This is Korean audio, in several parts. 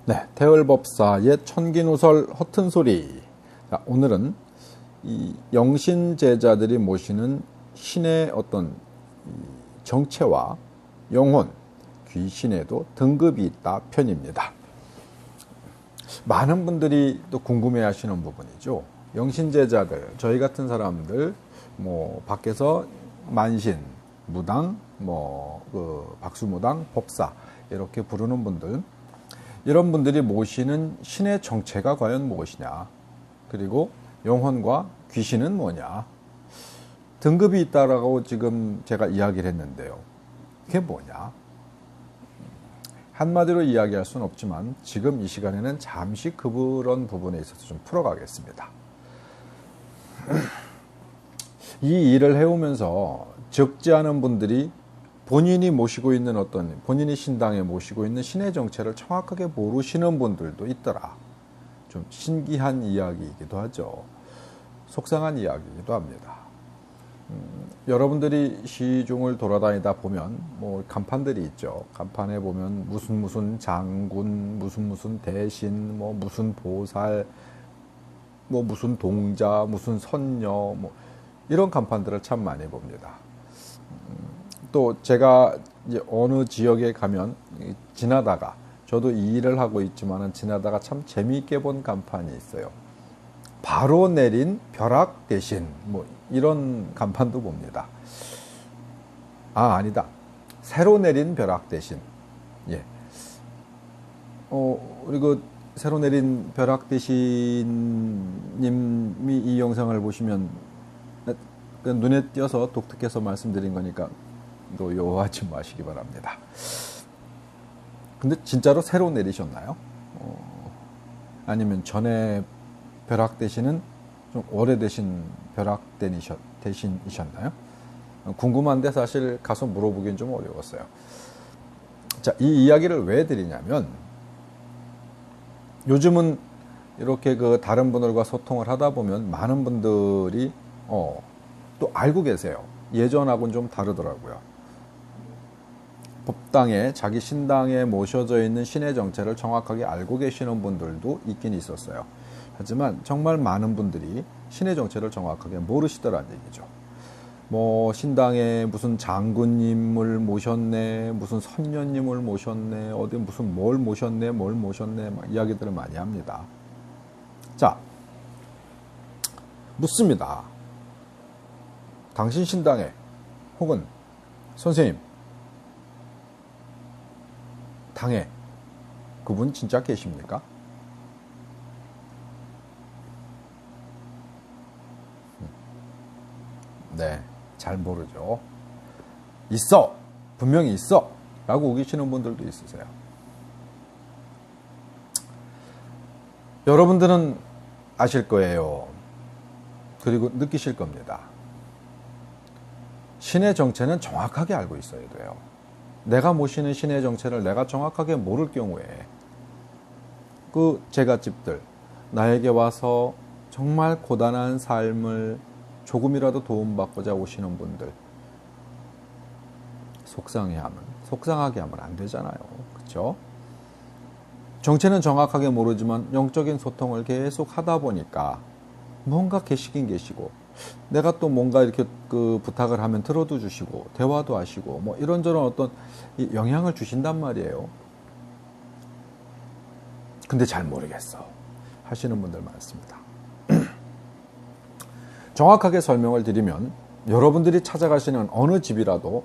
네, 태월법사의 천기누설 허튼 소리. 자, 오늘은 이 영신제자들이 모시는 신의 어떤 정체와 영혼, 귀신에도 등급이 있다 편입니다. 많은 분들이 또 궁금해하시는 부분이죠. 영신제자들, 저희 같은 사람들, 밖에서 만신, 무당, 박수무당, 법사 이렇게 부르는 분들. 이런 분들이 모시는 신의 정체가 과연 무엇이냐, 그리고 영혼과 귀신은 뭐냐, 등급이 있다라고 지금 제가 이야기를 했는데요. 그게 뭐냐? 한마디로 이야기할 수는 없지만 지금 이 시간에는 잠시 그런 부분에 있어서 좀 풀어가겠습니다. 이 일을 해오면서 적지 않은 분들이 본인이 모시고 있는 본인이 신당에 모시고 있는 신의 정체를 정확하게 모르시는 분들도 있더라. 좀 신기한 이야기이기도 하죠. 속상한 이야기이기도 합니다. 여러분들이 시중을 돌아다니다 보면 간판들이 있죠. 간판에 보면 무슨 장군, 무슨 대신, 무슨 보살, 무슨 동자, 무슨 선녀, 이런 간판들을 참 많이 봅니다. 또 제가 이제 어느 지역에 가면 지나다가, 저도 이 일을 하고 있지만은 지나다가 참 재미있게 본 간판이 있어요. 바로 내린 벼락 대신, 이런 간판도 봅니다. 아니다. 새로 내린 벼락 대신. 예. 그리고 새로 내린 벼락 대신님이 이 영상을 보시면 눈에 띄어서 독특해서 말씀드린 거니까 요하지 마시기 바랍니다. 근데 진짜로 새로 내리셨나요? 아니면 전에 벼락 대신은 좀 오래되신 벼락 대신이셨나요? 궁금한데 사실 가서 물어보기는 좀 어려웠어요. 자, 이 이야기를 왜 드리냐면, 요즘은 이렇게 다른 분들과 소통을 하다 보면 많은 분들이 또 알고 계세요. 예전하고는 좀 다르더라고요. 법당에, 자기 신당에 모셔져 있는 신의 정체를 정확하게 알고 계시는 분들도 있긴 있었어요. 하지만 정말 많은 분들이 신의 정체를 정확하게 모르시더란 얘기죠. 신당에 무슨 장군님을 모셨네, 무슨 선녀님을 모셨네, 어디 무슨 뭘 모셨네, 막 이야기들을 많이 합니다. 자, 묻습니다. 당신 신당에, 혹은 선생님 당에 그분 진짜 계십니까? 네, 잘 모르죠. 있어! 분명히 있어! 라고 우기시는 분들도 있으세요. 여러분들은 아실 거예요. 그리고 느끼실 겁니다. 신의 정체는 정확하게 알고 있어야 돼요. 내가 모시는 신의 정체를 내가 정확하게 모를 경우에 제갓집들, 나에게 와서 정말 고단한 삶을 조금이라도 도움받고자 오시는 분들, 속상하게 하면 안 되잖아요. 그렇죠? 정체는 정확하게 모르지만 영적인 소통을 계속 하다 보니까 뭔가 계시긴 계시고, 내가 또 뭔가 이렇게 부탁을 하면 들어도 주시고, 대화도 하시고, 이런저런 어떤 영향을 주신단 말이에요. 근데 잘 모르겠어 하시는 분들 많습니다. 정확하게 설명을 드리면, 여러분들이 찾아가시는 어느 집이라도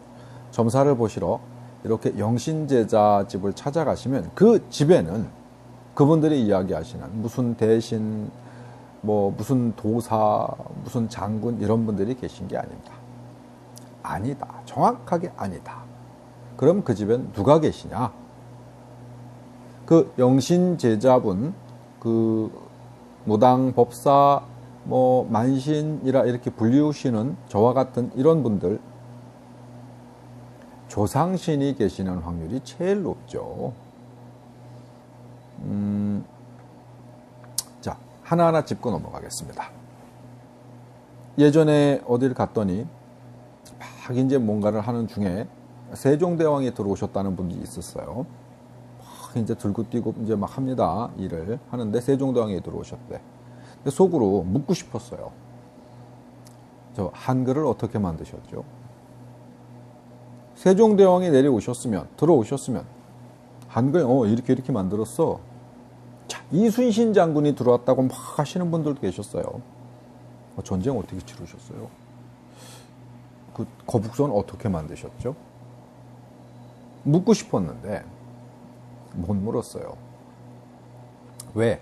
점사를 보시러 이렇게 영신제자 집을 찾아가시면 그 집에는 그분들이 이야기하시는 무슨 대신, 무슨 도사, 무슨 장군, 이런 분들이 계신 게 아닙니다. 아니다. 정확하게 아니다. 그럼 그 집엔 누가 계시냐? 그 영신제자분, 무당, 법사, 만신이라 이렇게 불리우시는 저와 같은 이런 분들, 조상신이 계시는 확률이 제일 높죠. 자, 하나하나 짚고 넘어가겠습니다. 예전에 어딜 갔더니 막 이제 뭔가를 하는 중에 세종대왕이 들어오셨다는 분이 있었어요. 이제 들고 뛰고 이제 막 합니다. 일을 하는데 세종대왕이 들어오셨대. 근데 속으로 묻고 싶었어요. 저 한글을 어떻게 만드셨죠? 세종대왕이 들어오셨으면 한글 이렇게 만들었어. 자, 이순신 장군이 들어왔다고 막 하시는 분들도 계셨어요. 전쟁 어떻게 치르셨어요? 그 거북선 어떻게 만드셨죠? 묻고 싶었는데 못 물었어요. 왜?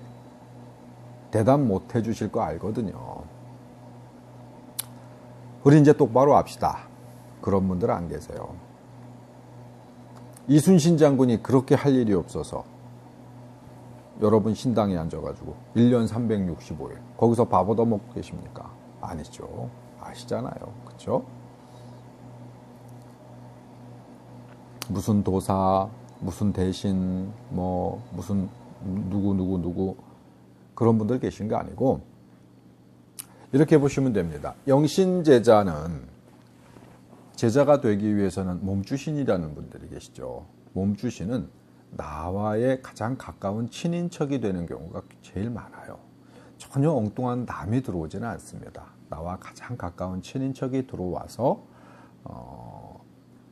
대답 못 해주실 거 알거든요. 우리 이제 똑바로 합시다. 그런 분들 안 계세요. 이순신 장군이 그렇게 할 일이 없어서 여러분 신당에 앉아가지고 1년 365일 거기서 밥 얻어먹고 계십니까? 아니죠. 아시잖아요. 그렇죠? 무슨 도사, 무슨 대신, 무슨 누구 그런 분들 계신 거 아니고 이렇게 보시면 됩니다. 영신제자는 제자가 되기 위해서는 몸주신이라는 분들이 계시죠. 몸주신은 나와의 가장 가까운 친인척이 되는 경우가 제일 많아요. 전혀 엉뚱한 남이 들어오지는 않습니다. 나와 가장 가까운 친인척이 들어와서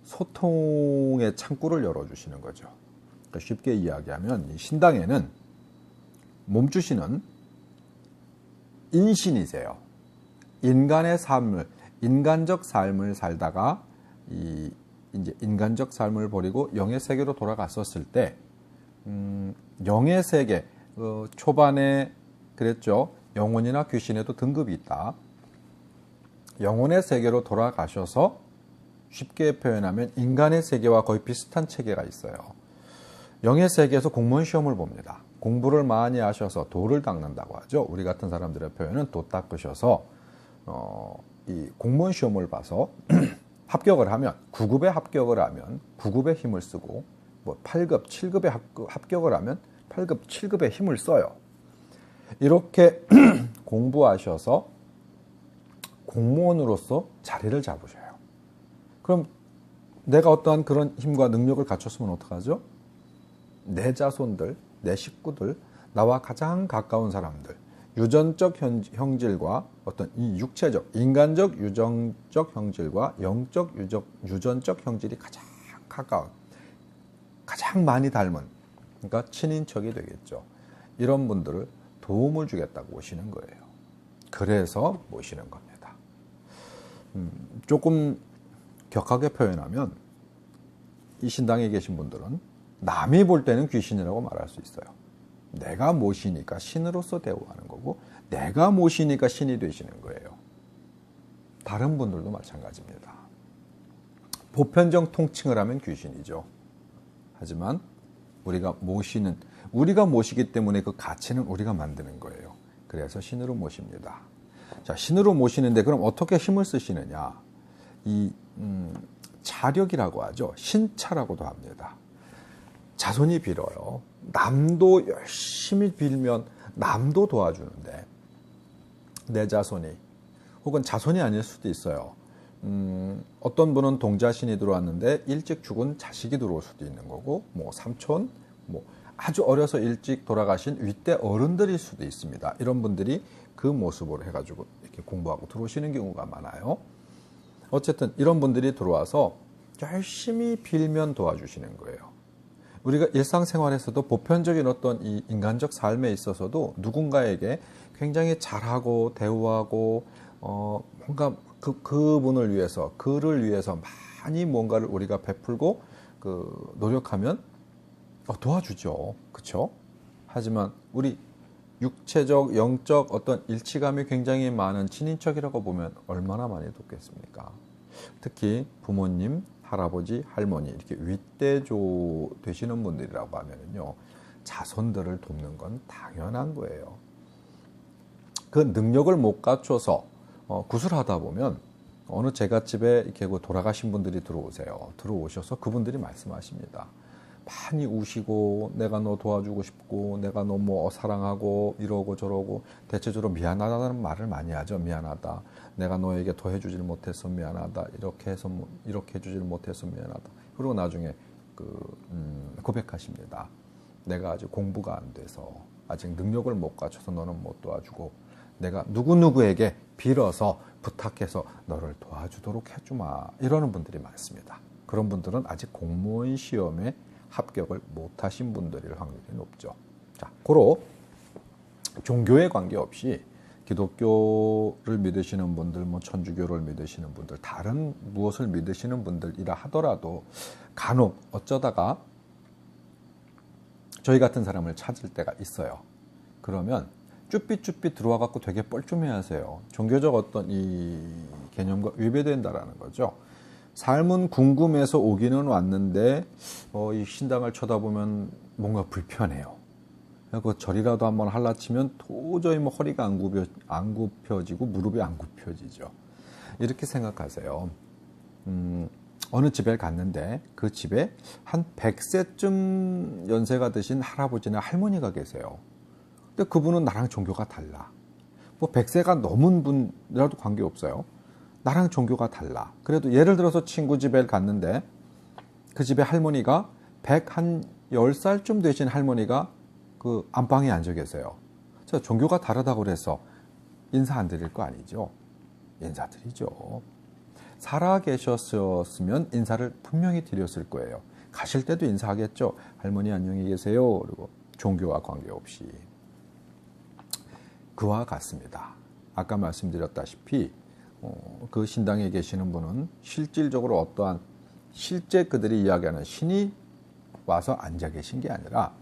소통의 창구를 열어주시는 거죠. 그러니까 쉽게 이야기하면 이 신당에는 몸주신은 인신이세요. 인간적 삶을 살다가 이제 인간적 삶을 버리고 영의 세계로 돌아갔었을 때, 영의 세계, 초반에 그랬죠. 영혼이나 귀신에도 등급이 있다. 영혼의 세계로 돌아가셔서 쉽게 표현하면 인간의 세계와 거의 비슷한 체계가 있어요. 영의 세계에서 공무원 시험을 봅니다. 공부를 많이 하셔서 도를 닦는다고 하죠. 우리 같은 사람들의 표현은 도 닦으셔서 이 공무원 시험을 봐서 합격을 하면 9급에 합격을 하면 9급의 힘을 쓰고 8급, 7급에 합격을 하면 8급, 7급의 힘을 써요. 이렇게 공부하셔서 공무원으로서 자리를 잡으셔요. 그럼 내가 어떠한 그런 힘과 능력을 갖췄으면 어떡하죠? 내 자손들, 내 식구들, 나와 가장 가까운 사람들, 유전적 형질과 어떤 이 육체적, 인간적 유전적 형질과 영적 유전적 형질이 가장 가까운, 가장 많이 닮은, 그러니까 친인척이 되겠죠. 이런 분들을 도움을 주겠다고 오시는 거예요. 그래서 모시는 겁니다. 조금 격하게 표현하면 이 신당에 계신 분들은 남이 볼 때는 귀신이라고 말할 수 있어요. 내가 모시니까 신으로서 대우하는 거고 내가 모시니까 신이 되시는 거예요. 다른 분들도 마찬가지입니다. 보편적 통칭을 하면 귀신이죠. 하지만 우리가 모시기 때문에 그 가치는 우리가 만드는 거예요. 그래서 신으로 모십니다. 자, 신으로 모시는데 그럼 어떻게 힘을 쓰시느냐? 이 자력이라고 하죠. 신차라고도 합니다. 자손이 빌어요. 남도 열심히 빌면 남도 도와주는데 내 자손이 혹은 자손이 아닐 수도 있어요. 어떤 분은 동자신이 들어왔는데 일찍 죽은 자식이 들어올 수도 있는 거고 삼촌, 아주 어려서 일찍 돌아가신 윗대 어른들일 수도 있습니다. 이런 분들이 그 모습으로 해가지고 이렇게 공부하고 들어오시는 경우가 많아요. 어쨌든 이런 분들이 들어와서 열심히 빌면 도와주시는 거예요. 우리가 일상생활에서도 보편적인 어떤 이 인간적 삶에 있어서도 누군가에게 굉장히 잘하고 대우하고 뭔가 그분을 위해서 그를 위해서 많이 뭔가를 우리가 베풀고 노력하면 도와주죠. 그렇죠? 하지만 우리 육체적, 영적 어떤 일치감이 굉장히 많은 친인척이라고 보면 얼마나 많이 돕겠습니까? 특히 부모님, 할아버지, 할머니 이렇게 윗대조 되시는 분들이라고 하면은요, 자손들을 돕는 건 당연한 거예요. 그 능력을 못 갖춰서 구슬하다 보면 어느 제갓집에 이렇게 돌아가신 분들이 들어오세요. 들어오셔서 그분들이 말씀하십니다. 많이 우시고 내가 너 도와주고 싶고 내가 너 사랑하고 이러고 저러고 대체적으로 미안하다는 말을 많이 하죠. 미안하다. 내가 너에게 더 해주질 못해서 미안하다. 이렇게 해주질 못해서 미안하다. 그리고 나중에 고백하십니다. 내가 아직 공부가 안 돼서 아직 능력을 못 갖춰서 너는 못 도와주고 내가 누구누구에게 빌어서 부탁해서 너를 도와주도록 해주마 이러는 분들이 많습니다. 그런 분들은 아직 공무원 시험에 합격을 못하신 분들일 확률이 높죠. 자, 고로 종교에 관계없이 기독교를 믿으시는 분들, 뭐 천주교를 믿으시는 분들, 다른 무엇을 믿으시는 분들이라 하더라도 간혹 어쩌다가 저희 같은 사람을 찾을 때가 있어요. 그러면 쭈삣쭈삣 들어와 갖고 되게 뻘쭘해 하세요. 종교적 어떤 이 개념과 위배된다라는 거죠. 삶은 궁금해서 오기는 왔는데 이 신당을 쳐다보면 뭔가 불편해요. 그 절이라도 한번 할라치면 도저히 뭐 허리가 안 굽혀지고 무릎이 안 굽혀지죠. 이렇게 생각하세요. 어느 집에 갔는데 그 집에 한 100세쯤 연세가 드신 할아버지나 할머니가 계세요. 근데 그분은 나랑 종교가 달라. 뭐 100세가 넘은 분이라도 관계없어요. 나랑 종교가 달라. 그래도 예를 들어서 친구 집에 갔는데 그 집에 할머니가 110살쯤 되신 할머니가 그 안방에 앉아 계세요. 저 종교가 다르다고 그래서 인사 안 드릴 거 아니죠? 인사드리죠. 살아 계셨으면 인사를 분명히 드렸을 거예요. 가실 때도 인사하겠죠. 할머니 안녕히 계세요. 그리고 종교와 관계없이. 그와 같습니다. 아까 말씀드렸다시피 그 신당에 계시는 분은 실질적으로 어떠한 실제 그들이 이야기하는 신이 와서 앉아 계신 게 아니라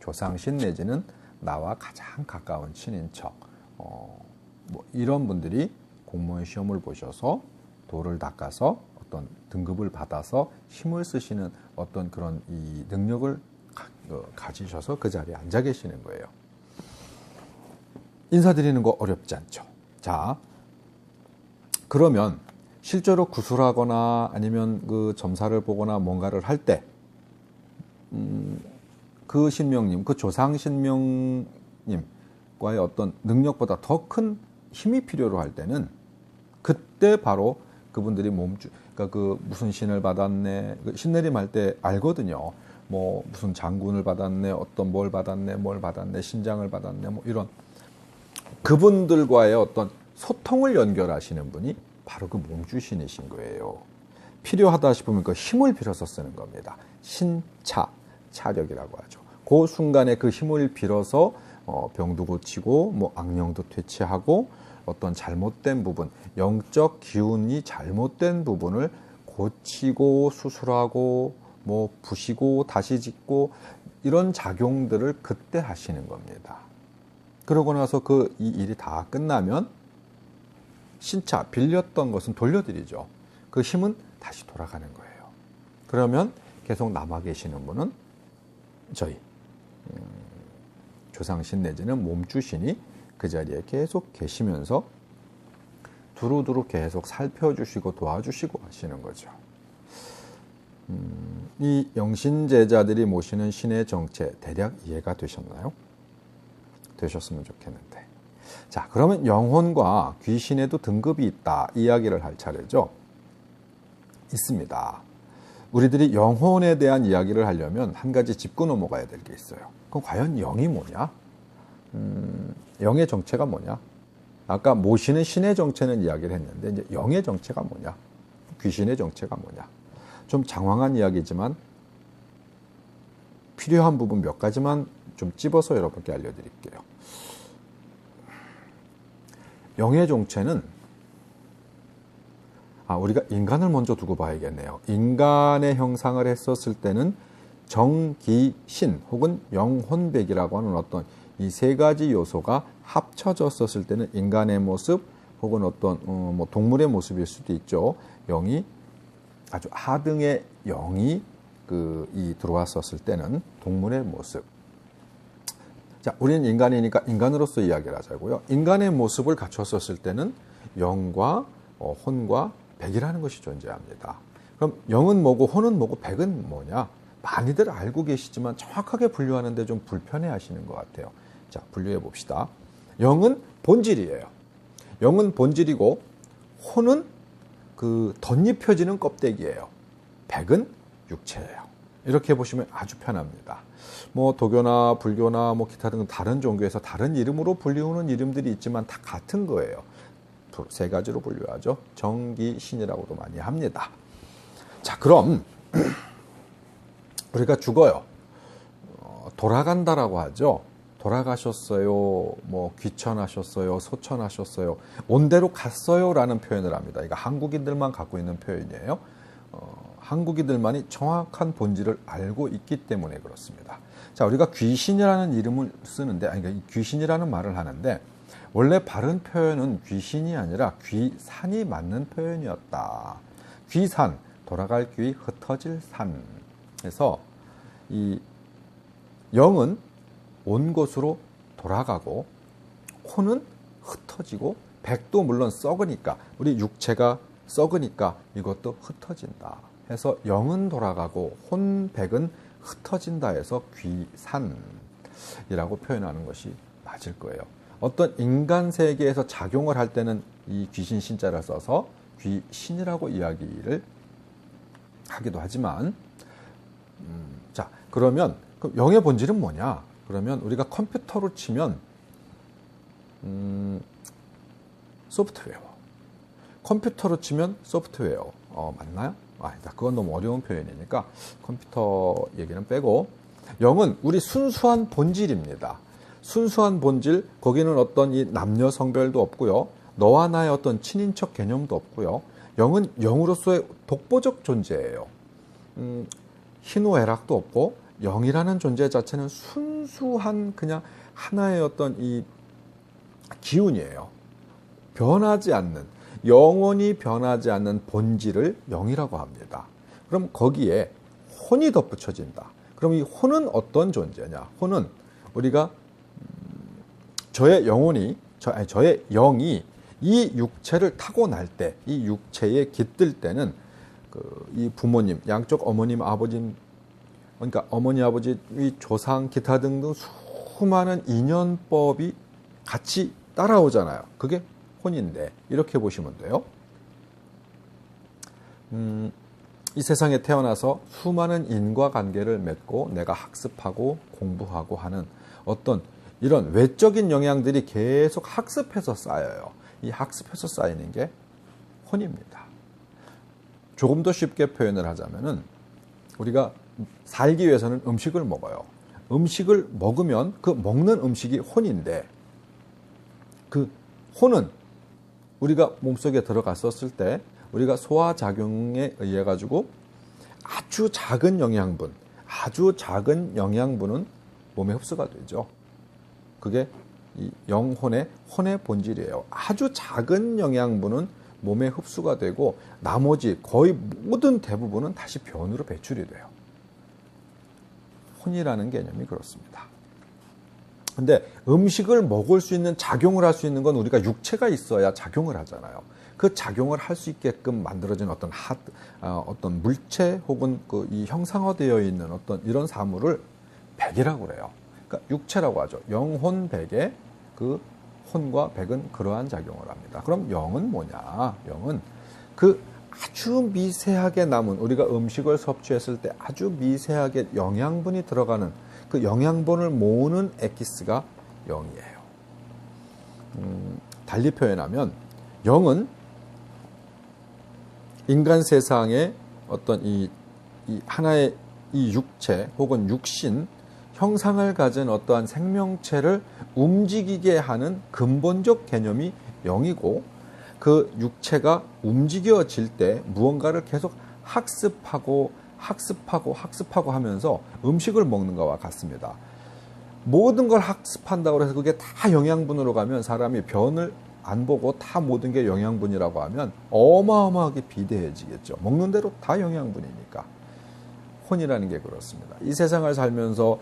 조상신 내지는 나와 가장 가까운 친인척 뭐 이런 분들이 공무원 시험을 보셔서 도를 닦아서 어떤 등급을 받아서 힘을 쓰시는 어떤 그런 이 능력을 가지셔서 그 자리에 앉아 계시는 거예요. 인사드리는 거 어렵지 않죠. 자, 그러면 실제로 구술하거나 아니면 그 점사를 보거나 뭔가를 할 때 그 신명님, 그 조상 신명님과의 어떤 능력보다 더 큰 힘이 필요로 할 때는 그때 바로 그분들이 그러니까 그 무슨 신을 받았네, 신내림 할 때 알거든요. 뭐 무슨 장군을 받았네, 어떤 뭘 받았네, 신장을 받았네, 뭐 이런 그분들과의 어떤 소통을 연결하시는 분이 바로 그 몸주신이신 거예요. 필요하다 싶으면 그 힘을 빌어서 쓰는 겁니다. 신차, 차력이라고 하죠. 그 순간에 그 힘을 빌어서 병도 고치고 뭐 악령도 퇴치하고 어떤 잘못된 부분, 영적 기운이 잘못된 부분을 고치고 수술하고 뭐 부시고 다시 짓고 이런 작용들을 그때 하시는 겁니다. 그러고 나서 이 일이 다 끝나면 신차 빌렸던 것은 돌려드리죠. 그 힘은 다시 돌아가는 거예요. 그러면 계속 남아 계시는 분은 저희 조상신 내지는 몸주신이 그 자리에 계속 계시면서 두루두루 계속 살펴주시고 도와주시고 하시는 거죠. 이 영신제자들이 모시는 신의 정체 대략 이해가 되셨나요? 되셨으면 좋겠는데. 자, 그러면 영혼과 귀신에도 등급이 있다 이야기를 할 차례죠. 있습니다. 우리들이 영혼에 대한 이야기를 하려면 한 가지 짚고 넘어가야 될 게 있어요. 그럼 과연 영이 뭐냐? 영의 정체가 뭐냐? 아까 모시는 신의 정체는 이야기를 했는데 이제 영의 정체가 뭐냐? 귀신의 정체가 뭐냐? 좀 장황한 이야기지만 필요한 부분 몇 가지만 좀 찝어서 여러분께 알려드릴게요. 영의 정체는 우리가 인간을 먼저 두고 봐야겠네요. 인간의 형상을 했었을 때는 정기신 혹은 영혼백이라고 하는 어떤 이 세 가지 요소가 합쳐졌었을 때는 인간의 모습 혹은 어떤 뭐 동물의 모습일 수도 있죠. 영이 아주 하등의 영이 이 들어왔었을 때는 동물의 모습. 자, 우리는 인간이니까 인간으로서 이야기를 하자고요. 인간의 모습을 갖췄었을 때는 영과 혼과 백이라는 것이 존재합니다. 그럼 영은 뭐고 혼은 뭐고 백은 뭐냐? 많이들 알고 계시지만 정확하게 분류하는데 좀 불편해 하시는 것 같아요. 자, 분류해 봅시다. 영은 본질이에요. 영은 본질이고 혼은 그 덧입혀지는 껍데기예요. 백은 육체예요. 이렇게 보시면 아주 편합니다. 뭐 도교나 불교나 뭐 기타 등 다른 종교에서 다른 이름으로 불리우는 이름들이 있지만 다 같은 거예요. 세 가지로 분류하죠. 정기, 신이라고도 많이 합니다. 자, 그럼 우리가 죽어요. 돌아간다라고 하죠. 돌아가셨어요. 뭐 귀천하셨어요. 소천하셨어요. 온대로 갔어요라는 표현을 합니다. 이거 한국인들만 갖고 있는 표현이에요. 한국인들만이 정확한 본질을 알고 있기 때문에 그렇습니다. 자, 우리가 귀신이라는 이름을 쓰는데, 그러니까 귀신이라는 말을 하는데, 원래 바른 표현은 귀신이 아니라 귀산이 맞는 표현이었다. 귀산, 돌아갈 귀, 흩어질 산. 그래서 이 영은 온 곳으로 돌아가고, 혼은 흩어지고, 백도 물론 썩으니까, 우리 육체가 썩으니까 이것도 흩어진다. 해서 영은 돌아가고 혼백은 흩어진다 해서 귀산이라고 표현하는 것이 맞을 거예요. 어떤 인간 세계에서 작용을 할 때는 이 귀신 신자를 써서 귀신이라고 이야기를 하기도 하지만, 자, 그러면 영의 본질은 뭐냐? 그러면 우리가 컴퓨터로 치면 소프트웨어. 컴퓨터로 치면 소프트웨어. 맞나요? 그건 너무 어려운 표현이니까 컴퓨터 얘기는 빼고, 영은 우리 순수한 본질입니다. 순수한 본질, 거기는 어떤 이 남녀 성별도 없고요. 너와 나의 어떤 친인척 개념도 없고요. 영은 영으로서의 독보적 존재예요. 희노애락도 없고, 영이라는 존재 자체는 순수한 그냥 하나의 어떤 이 기운이에요. 변하지 않는, 영원히 변하지 않는 본질을 영이라고 합니다. 그럼 거기에 혼이 덧붙여진다. 그럼 이 혼은 어떤 존재냐? 혼은 우리가 저의 영혼이, 저의 영이 이 육체를 타고 날 때, 이 육체에 깃들 때는 이 부모님, 양쪽 어머님, 아버님, 그러니까 어머니, 아버지, 이 조상, 기타 등등 수많은 인연법이 같이 따라오잖아요. 그게 혼인데, 이렇게 보시면 돼요. 이 세상에 태어나서 수많은 인과관계를 맺고 내가 학습하고 공부하고 하는 어떤 이런 외적인 영향들이 계속 학습해서 쌓여요. 이 학습해서 쌓이는 게 혼입니다. 조금 더 쉽게 표현을 하자면은, 우리가 살기 위해서는 음식을 먹어요. 음식을 먹으면 그 먹는 음식이 혼인데, 그 혼은 우리가 몸속에 들어갔었을 때 우리가 소화작용에 의해 가지고 아주 작은 영양분은 몸에 흡수가 되죠. 그게 이 혼의 본질이에요. 아주 작은 영양분은 몸에 흡수가 되고 나머지 거의 모든 대부분은 다시 변으로 배출이 돼요. 혼이라는 개념이 그렇습니다. 근데 음식을 먹을 수 있는, 작용을 할 수 있는 건 우리가 육체가 있어야 작용을 하잖아요. 그 작용을 할 수 있게끔 만들어진 어떤 물체 혹은 이 형상화되어 있는 어떤 이런 사물을 백이라고 그래요. 그러니까 육체라고 하죠. 영혼 백에 그 혼과 백은 그러한 작용을 합니다. 그럼 영은 뭐냐? 영은 그 아주 미세하게 남은, 우리가 음식을 섭취했을 때 아주 미세하게 영양분이 들어가는 그 영양분을 모으는 엑기스가 영이에요. 달리 표현하면 영은 인간 세상의 어떤 이 하나의 이 육체 혹은 육신, 형상을 가진 어떠한 생명체를 움직이게 하는 근본적 개념이 영이고, 그 육체가 움직여질 때 무언가를 계속 학습하고 하면서 음식을 먹는 것과 같습니다. 모든 걸 학습한다고 해서 그게 다 영양분으로 가면 사람이 변을 안 보고 다 모든 게 영양분이라고 하면 어마어마하게 비대해지겠죠. 먹는 대로 다 영양분이니까. 혼이라는 게 그렇습니다. 이 세상을 살면서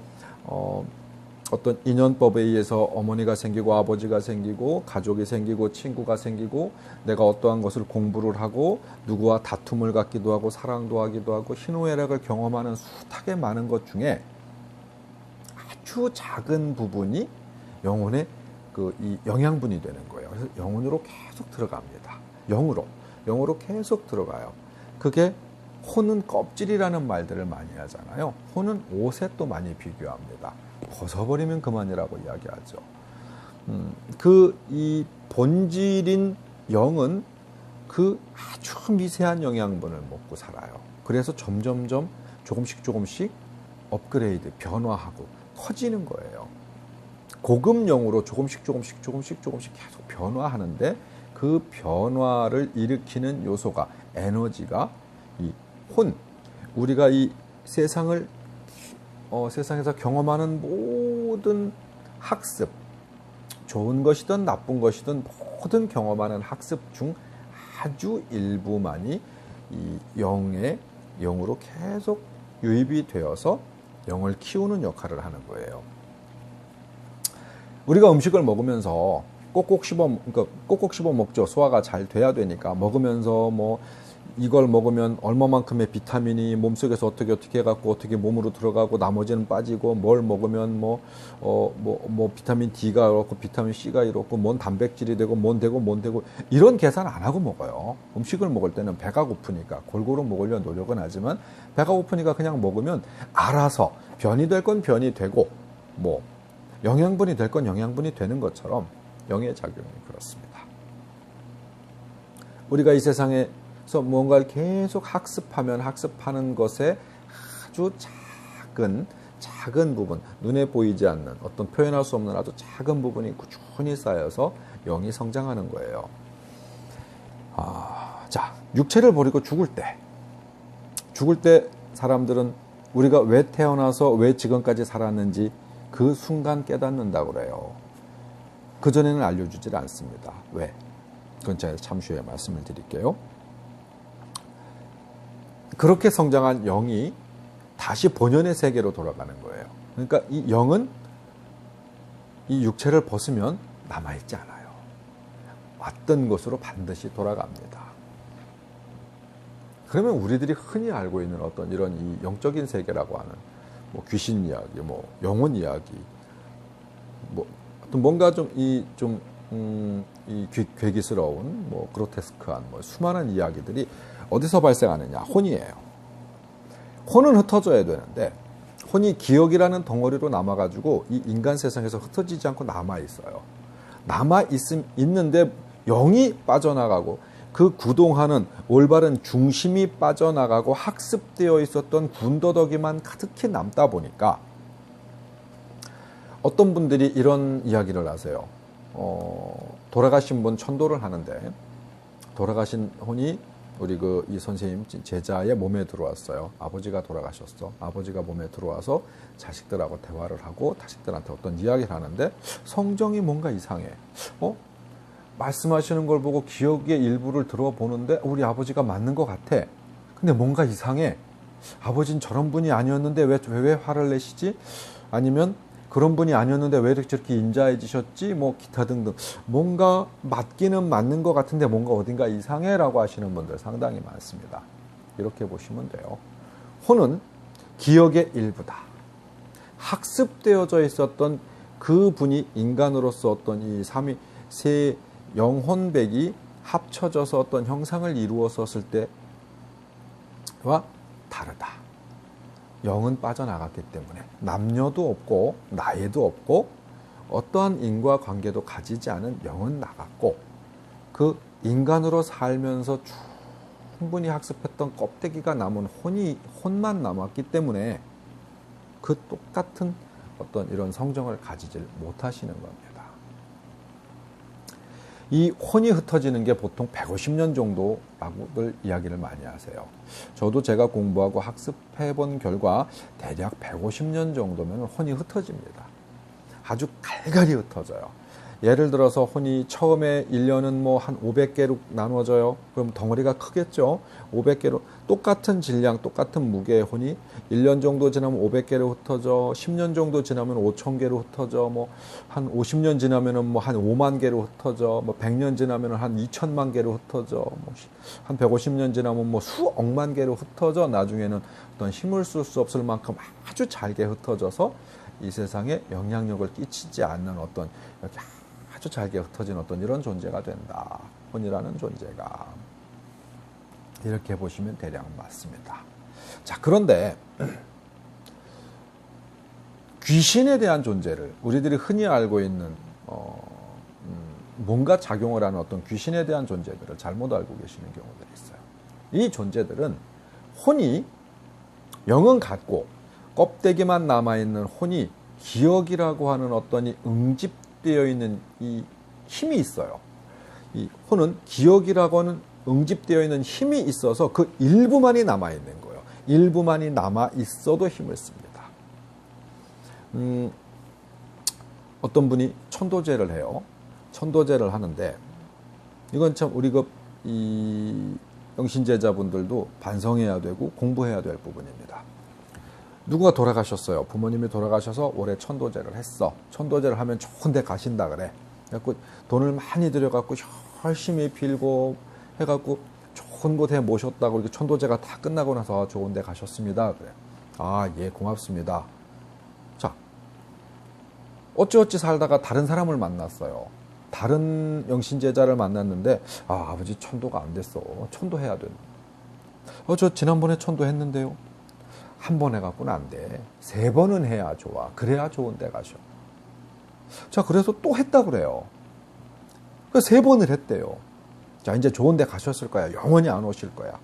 어떤 인연법에 의해서 어머니가 생기고 아버지가 생기고 가족이 생기고 친구가 생기고, 내가 어떠한 것을 공부를 하고 누구와 다툼을 갖기도 하고 사랑도 하기도 하고 희노애락을 경험하는 숱하게 많은 것 중에 아주 작은 부분이 영혼의 이 영양분이 되는 거예요. 그래서 영혼으로 계속 들어갑니다. 영으로 계속 들어가요. 그게 혼은 껍질이라는 말들을 많이 하잖아요. 혼은 옷에 또 많이 비교합니다. 벗어버리면 그만이라고 이야기하죠. 이 본질인 영은 그 아주 미세한 영양분을 먹고 살아요. 그래서 점점점 조금씩 업그레이드, 변화하고 커지는 거예요. 고급 영으로 조금씩 계속 변화하는데 그 변화를 일으키는 요소가, 에너지가 이 혼, 우리가 이 세상에서 경험하는 모든 학습, 좋은 것이든 나쁜 것이든 모든 경험하는 학습 중 아주 일부만이 이 영으로 계속 유입이 되어서 영을 키우는 역할을 하는 거예요. 우리가 음식을 먹으면서 꼭꼭 씹어 먹죠. 소화가 잘 돼야 되니까. 먹으면서 뭐 이걸 먹으면 얼마만큼의 비타민이 몸속에서 어떻게 해갖고 어떻게 몸으로 들어가고 나머지는 빠지고, 뭘 먹으면 비타민 D가 이렇고 비타민 C가 이렇고 뭔 단백질이 되고 뭔 되고 이런 계산 안 하고 먹어요. 음식을 먹을 때는 배가 고프니까 골고루 먹으려 노력은 하지만 배가 고프니까 그냥 먹으면 알아서 변이 될 건 변이 되고 뭐 영양분이 될 건 영양분이 되는 것처럼 영의 작용이 그렇습니다. 우리가 이 세상에서 뭔가를 계속 학습하는 것에 아주 작은 부분, 눈에 보이지 않는 어떤 표현할 수 없는 아주 작은 부분이 꾸준히 쌓여서 영이 성장하는 거예요. 자, 육체를 버리고 죽을 때 사람들은 우리가 왜 태어나서 왜 지금까지 살았는지 그 순간 깨닫는다고 그래요. 그전에는 알려주질 않습니다. 왜? 그건 제가 잠시 후에 말씀을 드릴게요. 그렇게 성장한 영이 다시 본연의 세계로 돌아가는 거예요. 그러니까 이 영은 이 육체를 벗으면 남아있지 않아요. 왔던 곳으로 반드시 돌아갑니다. 그러면 우리들이 흔히 알고 있는 어떤 이런 이 영적인 세계라고 하는 뭐 귀신 이야기, 뭐 영혼 이야기, 뭐 뭔가 이 괴기스러운 뭐 그로테스크한 뭐 수많은 이야기들이 어디서 발생하느냐? 혼이에요. 혼은 흩어져야 되는데 혼이 기억이라는 덩어리로 남아가지고 이 인간 세상에서 흩어지지 않고 남아있어요. 있는데 영이 빠져나가고 그 구동하는 올바른 중심이 빠져나가고 학습되어 있었던 군더더기만 가득히 남다 보니까 어떤 분들이 이런 이야기를 하세요. 돌아가신 분 천도를 하는데 돌아가신 혼이 우리 이 선생님 제자의 몸에 들어왔어요. 아버지가 돌아가셨어. 아버지가 몸에 들어와서 자식들하고 대화를 하고 자식들한테 어떤 이야기를 하는데 성정이 뭔가 이상해. 말씀하시는 걸 보고 기억의 일부를 들어보는데 우리 아버지가 맞는 것 같아. 근데 뭔가 이상해. 아버지는 저런 분이 아니었는데 왜 화를 내시지? 아니면 그런 분이 아니었는데 왜 이렇게 저렇게 인자해지셨지? 뭐 기타 등등. 뭔가 맞기는 맞는 것 같은데 뭔가 어딘가 이상해 라고 하시는 분들 상당히 많습니다. 이렇게 보시면 돼요. 혼은 기억의 일부다. 학습되어져 있었던 그 분이 인간으로서 어떤 이 세 영혼백이 합쳐져서 어떤 형상을 이루었었을 때와 다르다. 영은 빠져나갔기 때문에 남녀도 없고 나이도 없고 어떠한 인과관계도 가지지 않은 영은 나갔고 그 인간으로 살면서 충분히 학습했던 껍데기가 남은 혼만 남았기 때문에 그 똑같은 어떤 이런 성정을 가지질 못하시는 겁니다. 이 혼이 흩어지는 게 보통 150년 정도라고들 이야기를 많이 하세요. 저도 제가 공부하고 학습해 본 결과 대략 150년 정도면 혼이 흩어집니다. 아주 갈갈이 흩어져요. 예를 들어서 혼이 처음에 1년은 뭐 한 500개로 나눠져요. 그럼 덩어리가 크겠죠. 500개로 똑같은 질량, 똑같은 무게의 혼이 1년 정도 지나면 500개로 흩어져, 10년 정도 지나면 5,000개로 흩어져, 뭐 한 50년 지나면은 뭐 한 5만 개로 흩어져, 뭐 100년 지나면은 한 2천만 개로 흩어져, 뭐 한 150년 지나면 뭐 수억만 개로 흩어져, 나중에는 어떤 힘을 쓸 수 없을 만큼 아주 잘게 흩어져서 이 세상에 영향력을 끼치지 않는 어떤 이렇게 아주 잘게 흩어진 어떤 이런 존재가 된다. 혼이라는 존재가. 이렇게 보시면 대략 맞습니다. 자, 그런데 귀신에 대한 존재를 우리들이 흔히 알고 있는 뭔가 작용을 하는 어떤 귀신에 대한 존재들을 잘못 알고 계시는 경우들이 있어요. 이 존재들은 혼이 영은 같고 껍데기만 남아있는 혼이 기억이라고 하는 어떤 이 응집되어 있는 이 힘이 있어요. 이 혼은 기억이라고 하는 응집되어 있는 힘이 있어서 그 일부만이 남아있는 거예요. 일부만이 남아있어도 힘을 씁니다. 어떤 분이 천도제를 해요. 천도제를 하는데 이건 참 우리 이 영신제자분들도 반성해야 되고 공부해야 될 부분입니다. 누구가 돌아가셨어요. 부모님이 돌아가셔서 올해 천도제를 했어. 천도제를 하면 좋은 데 가신다 그래. 그래갖고 돈을 많이 들여갖고 열심히 빌고 해갖고 좋은 곳에 모셨다고 이렇게 천도제가 다 끝나고 나서 좋은 데 가셨습니다. 그래. 아, 예, 고맙습니다. 자, 어찌어찌 살다가 다른 사람을 만났어요. 다른 영신제자를 만났는데, 아, 아버지 천도가 안 됐어. 천도해야 돼. 저 지난번에 천도했는데요. 한 번 해갖고는 안 돼. 3번은 해야 좋아. 그래야 좋은 데 가셔. 자, 그래서 또 했다 그래요. 3번을 했대요. 자, 이제 좋은 데 가셨을 거야. 영원히 안 오실 거야.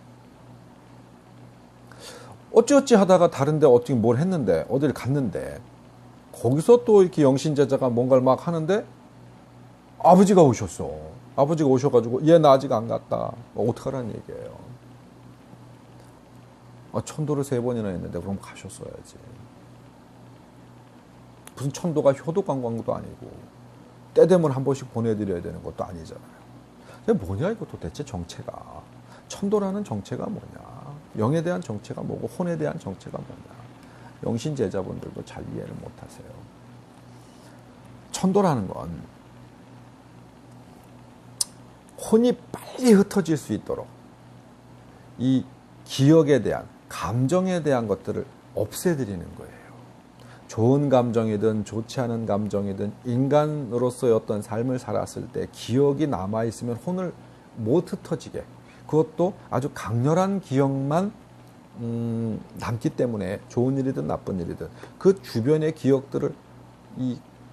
어찌어찌 하다가 다른 데 어떻게 뭘 했는데, 어딜 갔는데, 거기서 또 이렇게 영신제자가 뭔가를 막 하는데, 아버지가 오셨어. 아버지가 오셔가지고, 얘 나 아직 안 갔다. 어떡하라는 얘기예요. 천도를 3번이나 했는데 그럼 가셨어야지. 무슨 천도가 효도관광도 아니고 때 되면 한 번씩 보내드려야 되는 것도 아니잖아요. 뭐냐 이거 도대체 정체가. 천도라는 정체가 뭐냐. 영에 대한 정체가 뭐고 혼에 대한 정체가 뭐냐. 영신제자분들도 잘 이해를 못하세요. 천도라는 건 혼이 빨리 흩어질 수 있도록 이 기억에 대한 감정에 대한 것들을 없애드리는 거예요. 좋은 감정이든 좋지 않은 감정이든 인간으로서의 어떤 삶을 살았을 때 기억이 남아있으면 혼을 못 흩어지게, 그것도 아주 강렬한 기억만 남기 때문에 좋은 일이든 나쁜 일이든 그 주변의 기억들을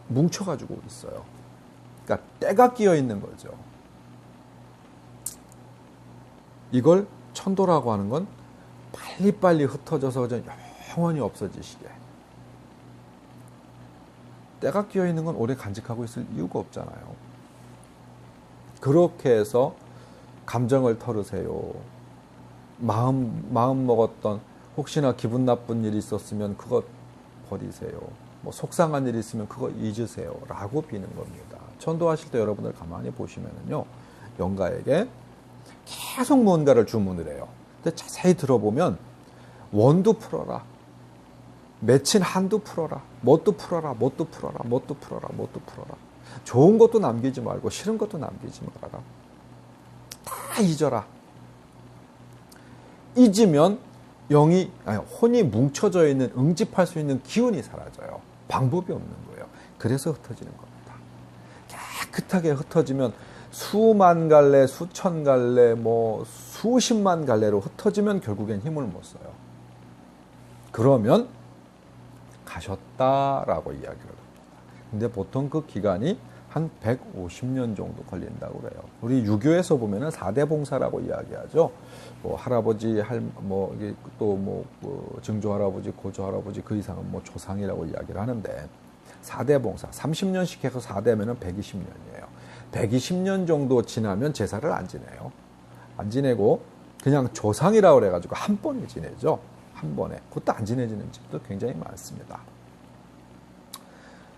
뭉쳐가지고 있어요. 그러니까 때가 끼어 있는 거죠. 이걸 천도라고 하는 건 빨리빨리 흩어져서 영원히 없어지시게. 때가 끼어있는 건 오래 간직하고 있을 이유가 없잖아요. 그렇게 해서 감정을 털으세요. 마음 먹었던 혹시나 기분 나쁜 일이 있었으면 그것 버리세요. 뭐 속상한 일이 있으면 그거 잊으세요. 라고 비는 겁니다. 천도하실 때 여러분들 가만히 보시면은요, 영가에게 계속 뭔가를 주문을 해요. 근데 자세히 들어보면 원도 풀어라, 맺힌 한도 풀어라, 뭣도 풀어라, 뭣도 풀어라, 뭣도 풀어라, 뭣도 풀어라. 좋은 것도 남기지 말고 싫은 것도 남기지 말아라. 다 잊어라. 잊으면 혼이 뭉쳐져 있는, 응집할 수 있는 기운이 사라져요. 방법이 없는 거예요. 그래서 흩어지는 겁니다. 깨끗하게 흩어지면 수만 갈래, 수천 갈래, 수십만 갈래로 흩어지면 결국엔 힘을 못 써요. 그러면 가셨다라고 이야기를 합니다. 근데 보통 그 기간이 한 150년 정도 걸린다고 그래요. 우리 유교에서 보면은 4대 봉사라고 이야기하죠. 할아버지, 증조 할아버지, 고조 할아버지, 그 이상은 조상이라고 이야기를 하는데, 4대 봉사, 30년씩 해서 4대면은 120년이에요. 120년 정도 지나면 제사를 안 지내요. 안 지내고 그냥 조상이라고 그래가지고 한 번에 지내죠. 한 번에. 그것도 안 지내지는 집도 굉장히 많습니다.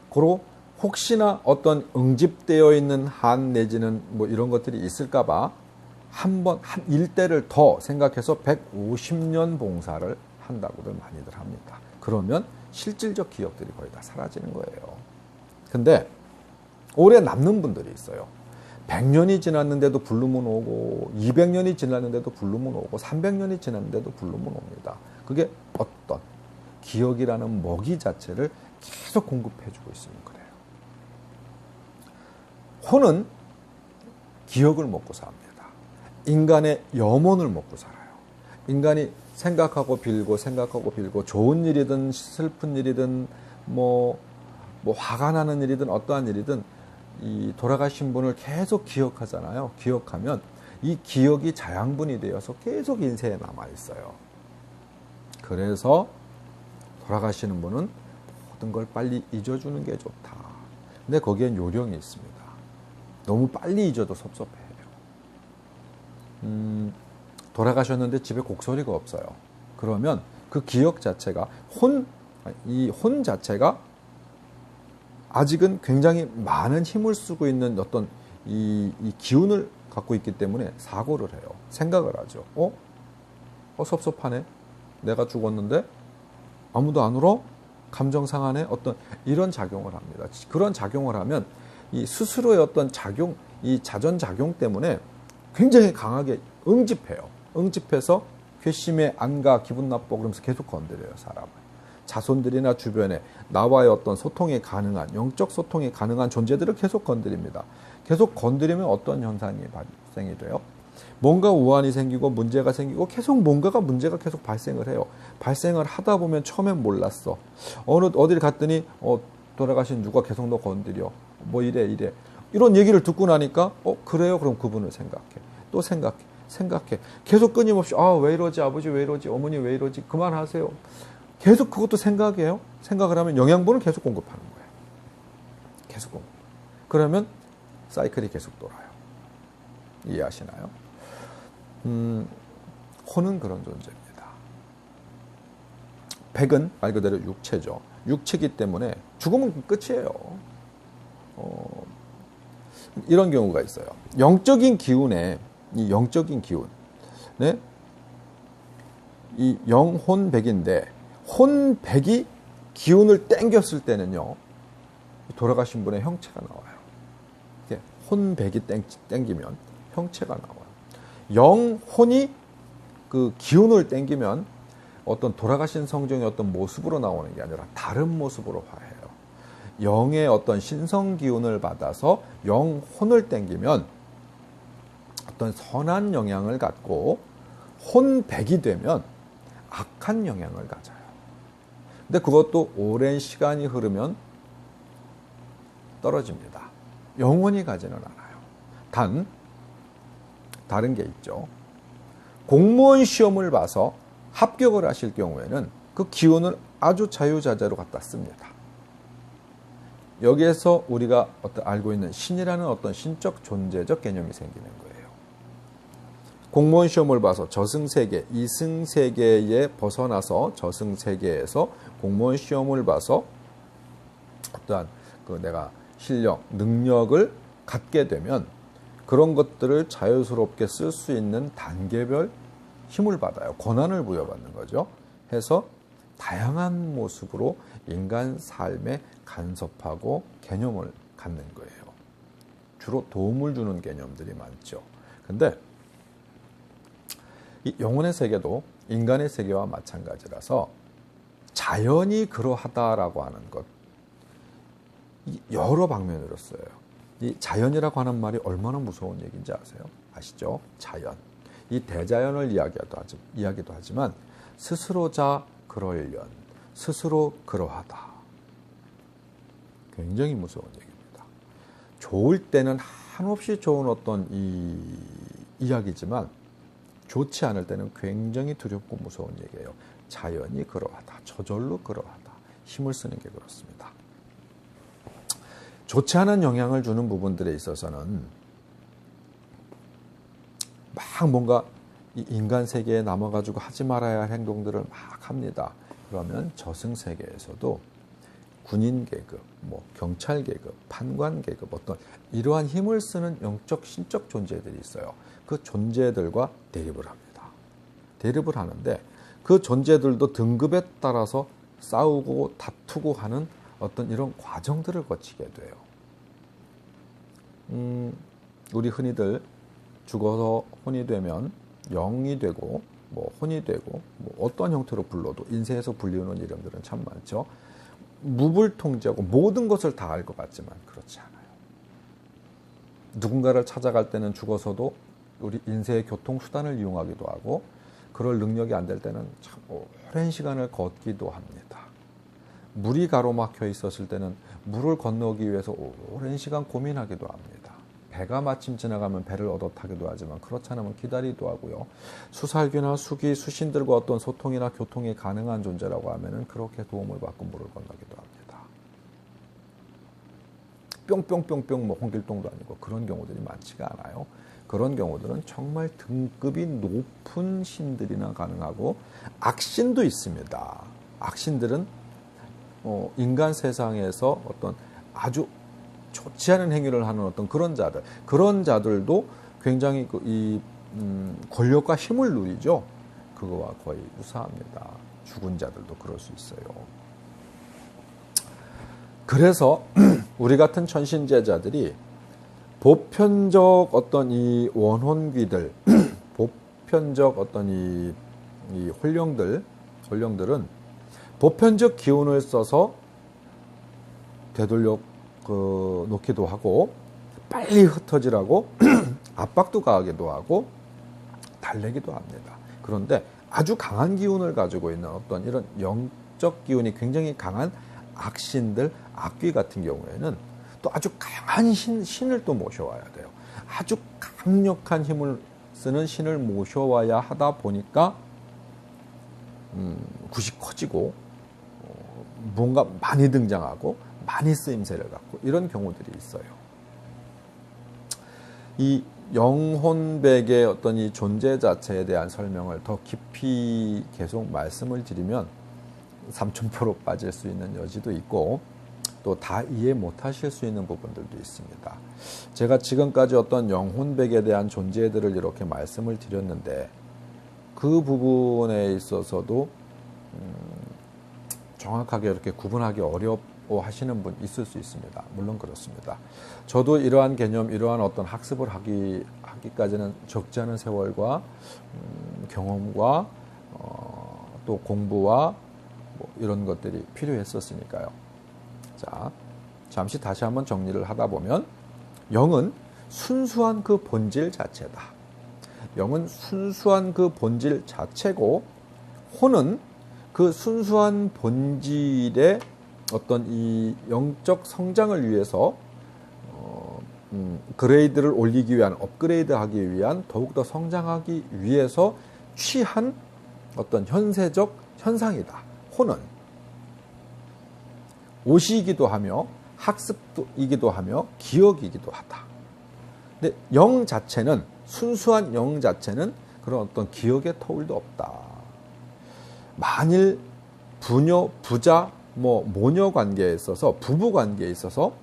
그리고 혹시나 어떤 응집되어 있는 한 내지는 이런 것들이 있을까봐 한 일대를 더 생각해서 150년 봉사를 한다고들 많이들 합니다. 그러면 실질적 기억들이 거의 다 사라지는 거예요. 근데 오래 남는 분들이 있어요. 100년이 지났는데도 블루문 오고, 200년이 지났는데도 블루문 오고, 300년이 지났는데도 블루문 옵니다. 그게 어떤 기억이라는 먹이 자체를 계속 공급해주고 있으면 그래요. 혼은 기억을 먹고 삽니다. 인간의 염원을 먹고 살아요. 인간이 생각하고 빌고 좋은 일이든 슬픈 일이든 뭐 화가 나는 일이든 어떠한 일이든 이 돌아가신 분을 계속 기억하잖아요. 기억하면 이 기억이 자양분이 되어서 계속 인생에 남아 있어요. 그래서 돌아가시는 분은 모든 걸 빨리 잊어주는 게 좋다. 근데 거기엔 요령이 있습니다. 너무 빨리 잊어도 섭섭해요. 돌아가셨는데 집에 곡소리가 없어요. 그러면 그 기억 자체가 이 혼 자체가 아직은 굉장히 많은 힘을 쓰고 있는 어떤 이 기운을 갖고 있기 때문에 사고를 해요. 생각을 하죠. 섭섭하네. 내가 죽었는데 아무도 안 울어? 감정 상하네? 어떤 이런 작용을 합니다. 그런 작용을 하면 이 스스로의 어떤 작용, 이 자전작용 때문에 굉장히 강하게 응집해요. 응집해서 괘씸해, 안가, 기분 나빠 그러면서 계속 건드려요, 사람을. 자손들이나 주변에 나와의 어떤 소통이 가능한, 영적 소통이 가능한 존재들을 계속 건드립니다. 계속 건드리면 어떤 현상이 발생이 돼요? 뭔가 우환이 생기고 문제가 생기고 계속 뭔가가 문제가 계속 발생을 해요. 발생을 하다 보면 처음엔 몰랐어. 어딜 갔더니 돌아가신 누가 계속 너 건드려. 뭐 이래. 이런 얘기를 듣고 나니까 그래요? 그럼 그분을 생각해. 또 생각해. 계속 끊임없이 왜 이러지? 아버지 왜 이러지? 어머니 왜 이러지? 그만하세요. 계속 그것도 생각해요. 생각을 하면 영양분을 계속 공급하는 거예요. 계속 공급. 그러면 사이클이 계속 돌아요. 이해하시나요? 혼은 그런 존재입니다. 백은 말 그대로 육체죠. 육체이기 때문에 죽으면 끝이에요. 이런 경우가 있어요. 영적인 기운에 이 영적인 기운, 네? 이 영혼백인데 혼백이 기운을 땡겼을 때는요, 돌아가신 분의 형체가 나와요. 혼백이 땡기면 형체가 나와요. 영혼이 그 기운을 땡기면 어떤 돌아가신 성정의 어떤 모습으로 나오는 게 아니라 다른 모습으로 화해요. 영의 어떤 신성 기운을 받아서 영혼을 땡기면 어떤 선한 영향을 갖고 혼백이 되면 악한 영향을 가져요. 근데 그것도 오랜 시간이 흐르면 떨어집니다. 영원히 가지는 않아요. 다른 게 있죠. 공무원 시험을 봐서 합격을 하실 경우에는 그 기운을 아주 자유자재로 갖다 씁니다. 여기에서 우리가 알고 있는 신이라는 어떤 신적 존재적 개념이 생기는 거예요. 공무원 시험을 봐서 저승세계, 이승세계에 벗어나서 저승세계에서 공무원 시험을 봐서 어떠한 내가 실력, 능력을 갖게 되면 그런 것들을 자유스럽게 쓸 수 있는 단계별 힘을 받아요. 권한을 부여받는 거죠. 해서 다양한 모습으로 인간 삶에 간섭하고 개념을 갖는 거예요. 주로 도움을 주는 개념들이 많죠. 근데 이 영혼의 세계도 인간의 세계와 마찬가지라서 자연이 그러하다라고 하는 것, 여러 방면으로 써요. 이 자연이라고 하는 말이 얼마나 무서운 얘기인지 아시죠? 자연. 이 대자연을 이야기도 하지만 스스로자 그럴련, 스스로 그러하다. 굉장히 무서운 얘기입니다. 좋을 때는 한없이 좋은 어떤 이야기지만 좋지 않을 때는 굉장히 두렵고 무서운 얘기예요. 자연이 그러하다. 저절로 그러하다. 힘을 쓰는 게 그렇습니다. 좋지 않은 영향을 주는 부분들에 있어서는 막 뭔가 이 인간 세계에 남아가지고 하지 말아야 할 행동들을 막 합니다. 그러면 저승세계에서도 군인 계급, 경찰 계급, 판관 계급 어떤 이러한 힘을 쓰는 영적 신적 존재들이 있어요. 그 존재들과 대립을 합니다. 대립을 하는데 그 존재들도 등급에 따라서 싸우고 다투고 하는 어떤 이런 과정들을 거치게 돼요. 우리 흔히들 죽어서 혼이 되면 영이 되고 혼이 되고 어떤 형태로 불러도 인생에서 불리우는 이름들은 참 많죠. 무불통제하고 모든 것을 다 알 것 같지만 그렇지 않아요. 누군가를 찾아갈 때는 죽어서도 우리 인생의 교통수단을 이용하기도 하고, 그럴 능력이 안 될 때는 참 오랜 시간을 걷기도 합니다. 물이 가로막혀 있었을 때는 물을 건너기 위해서 오랜 시간 고민하기도 합니다. 배가 마침 지나가면 배를 얻어 타기도 하지만 그렇지 않으면 기다리기도 하고요. 수살귀나 수기, 수신들과 어떤 소통이나 교통이 가능한 존재라고 하면은 그렇게 도움을 받고 물을 건너기도 합니다. 뿅뿅뿅뿅 뭐 홍길동도 아니고 그런 경우들이 많지가 않아요. 그런 경우들은 정말 등급이 높은 신들이나 가능하고, 악신도 있습니다. 악신들은 인간 세상에서 어떤 아주 좋지 않은 행위를 하는 어떤 그런 자들도 굉장히 권력과 힘을 누리죠. 그거와 거의 유사합니다. 죽은 자들도 그럴 수 있어요. 그래서 우리 같은 천신제자들이 보편적 어떤 이 원혼귀들, 보편적 어떤 이 혼령들은 보편적 기운을 써서 되돌려 놓기도 하고, 빨리 흩어지라고 압박도 가하기도 하고 달래기도 합니다. 그런데 아주 강한 기운을 가지고 있는 어떤 이런 영적 기운이 굉장히 강한 악신들, 악귀 같은 경우에는 또 아주 강한 신을 또 모셔와야 돼요. 아주 강력한 힘을 쓰는 신을 모셔와야 하다 보니까 굿이 커지고 뭔가 많이 등장하고 많이 쓰임새를 갖고 이런 경우들이 있어요. 이 영혼백의 어떤 이 존재 자체에 대한 설명을 더 깊이 계속 말씀을 드리면 삼천포로 빠질 수 있는 여지도 있고, 또 다 이해 못하실 수 있는 부분들도 있습니다. 제가 지금까지 어떤 영혼백에 대한 존재들을 이렇게 말씀을 드렸는데, 그 부분에 있어서도 정확하게 이렇게 구분하기 어려워하시는 분 있을 수 있습니다. 물론 그렇습니다. 저도 이러한 개념, 이러한 어떤 학습을 하기까지는 적지 않은 세월과 경험과 또 공부와 뭐 이런 것들이 필요했었으니까요. 자, 잠시 다시 한번 정리를 하다 보면, 영은 순수한 그 본질 자체다. 영은 순수한 그 본질 자체고, 혼은 그 순수한 본질의 어떤 이 영적 성장을 위해서 그레이드를 올리기 위한, 업그레이드하기 위한, 더욱더 성장하기 위해서 취한 어떤 현세적 현상이다. 혼은 옷이기도 하며 학습이기도 하며 기억이기도 하다. 근데 영 자체는, 순수한 영 자체는 그런 어떤 기억의 터울도 없다. 만일 부녀, 부자, 모녀 관계에 있어서, 부부 관계에 있어서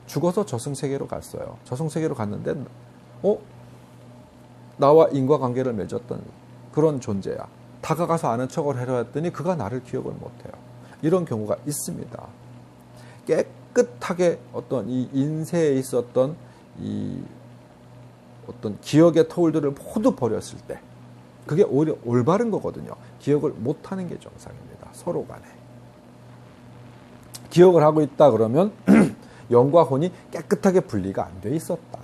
죽어서 저승세계로 갔어요. 저승세계로 갔는데 나와 인과관계를 맺었던 그런 존재야. 다가가서 아는 척을 하려 했더니 그가 나를 기억을 못해요. 이런 경우가 있습니다. 깨끗하게 어떤 이 인세에 있었던 이 어떤 기억의 터울들을 모두 버렸을 때, 그게 오히려 올바른 거거든요. 기억을 못하는 게 정상입니다. 서로 간에. 기억을 하고 있다 그러면 영과 혼이 깨끗하게 분리가 안 돼 있었다.